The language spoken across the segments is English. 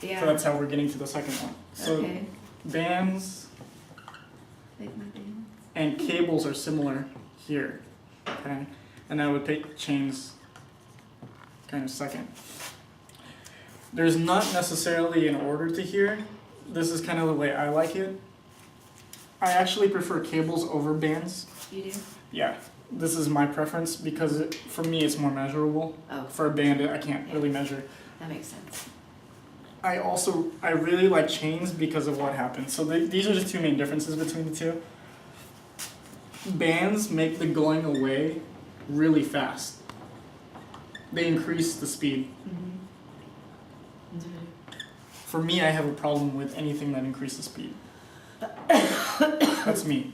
Yeah. So that's how we're getting to the second one. So Okay. bands Like my bands. and cables are similar here, okay? And I would pick chains kind of second. There's not necessarily an order to here. This is kind of the way I like it. I actually prefer cables over bands. You do? Yeah, this is my preference because for me it's more measurable. Oh. For a band, I can't really measure. That makes sense. I really like chains because of what happens. So these are the two main differences between the two. Bands make the going away really fast. They increase the speed. For me, I have a problem with anything that increases speed. That's me.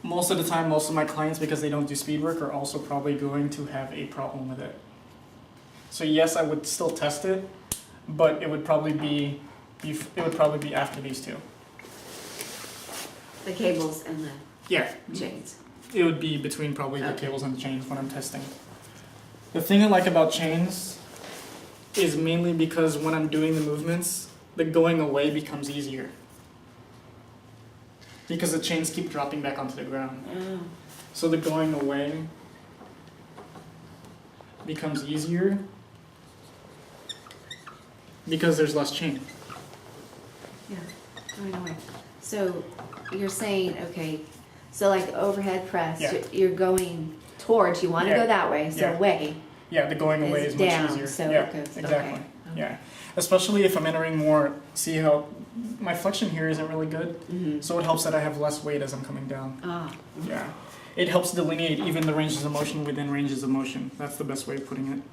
Most of the time, most of my clients, because they don't do speed work, are also probably going to have a problem with it. So yes, I would still test it, but it would probably be after these two. The cables and the Yeah, chains. it would be between probably the Okay. cables and the chains when I'm testing. The thing I like about chains is mainly because when I'm doing the movements, the going away becomes easier. Because the chains keep dropping back onto the ground. Oh. So the going away becomes easier because there's less chain. Yeah. Going away. So you're saying, okay, so like overhead press, Yeah. you're going towards, you want to Yeah. go that way, so Yeah. way. Yeah, the going away Is is much down, easier. so yeah, it goes- exactly. okay. Yeah, especially if I'm entering more. See how my flexion here isn't really good, Mm-hmm. so it helps that I have less weight as I'm coming down. Ah. Yeah, it helps delineate even the ranges of motion within ranges of motion. That's the best way of putting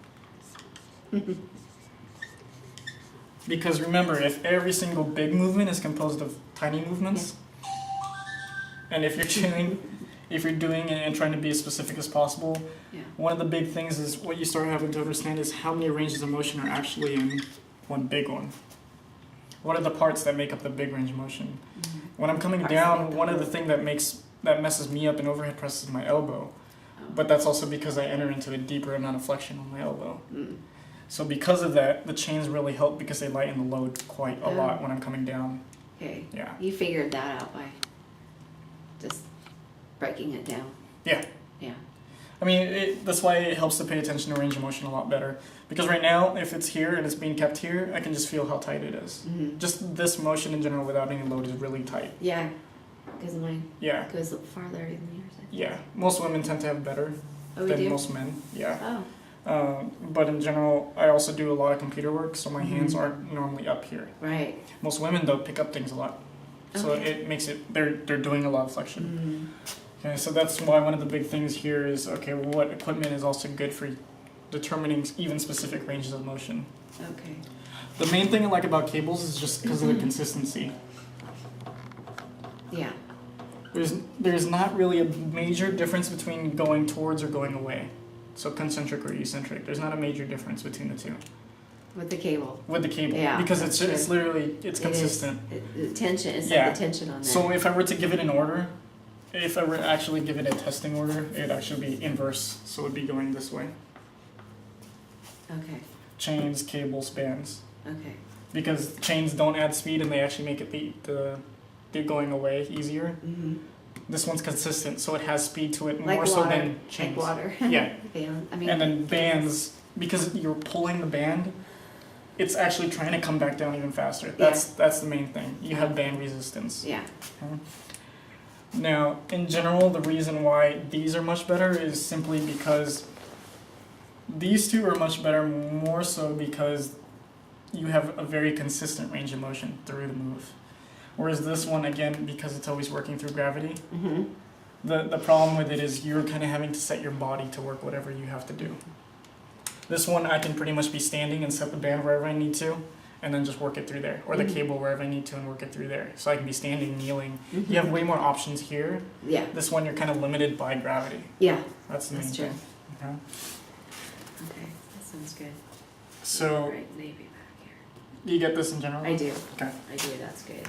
it. Because remember, if every single big movement is composed of tiny movements, and if you're doing it and trying to be as specific as possible, Yeah. one of the big things is what you start having to understand is how many ranges of motion are actually in one big one. What are the parts that make up the big range of motion? Mm-hmm. When I'm coming Parts down, that make up one of the the- things that messes me up in overhead press is my elbow. But that's also because I enter into a deeper amount of flexion on my elbow. Mm. So because of that, the chains really help because they lighten the load quite a lot when I'm coming down. Okay. Yeah. You figured that out by just breaking it down. Yeah. Yeah. I mean, that's why it helps to pay attention to range of motion a lot better. Because right now, if it's here and it's being kept here, I can just feel how tight it is. Mm-hmm. Just this motion in general without any load is really tight. Yeah. Because mine Yeah. goes farther than yours. I think. Yeah. Most women tend to have better Oh, we than do? most men. Yeah. Oh. But in general, I also do a lot of computer work, so my hands Mhm. aren't normally up here. Right. Most women, though, pick up things a lot. So Okay. it makes it, they're doing a lot of flexion. Mm. Okay, so that's why one of the big things here is, okay, well, what equipment is also good for determining even specific ranges of motion. Okay. The main thing I like about cables is just because of the consistency. Yeah. There's not really a major difference between going towards or going away. So concentric or eccentric, there's not a major difference between the two. With the cable. With the cable, Yeah, because that's it's true. literally, it's It is. consistent. The tension, it's Yeah. like the tension on that. So if I were to give it an order, if I were to actually give it a testing order, it would actually be inverse. So it would be going this way. Okay. Chains, cables, bands. Okay. Because chains don't add speed and they actually make it the going away easier. Mm-hmm. This one's consistent, so it has speed to it Like more so water. than chains. Like water. Yeah. Band. I mean. And then bands, because you're pulling the band, it's actually trying to come back down even faster. That's the main thing. You have band resistance. Yeah. Okay. Now, in general, the reason why these are much better is simply because these two are much better, more so because you have a very consistent range of motion through the move. Whereas this one, again, because it's always working through gravity, Mm-hmm. the problem with it is you're kind of having to set your body to work whatever you have to do. This one, I can pretty much be standing and set the band wherever I need to, and then just work it through there. Or the Mhm. cable wherever I need to and work it through there. So I can be standing, kneeling. Mm-hmm. You have way more options here. Yeah. This one, you're kind of limited by gravity. Yeah. That's the main That's true. thing. Okay. Okay. That sounds good. So, Right, maybe back here. do you get this in general? I do. Okay. I do. That's good.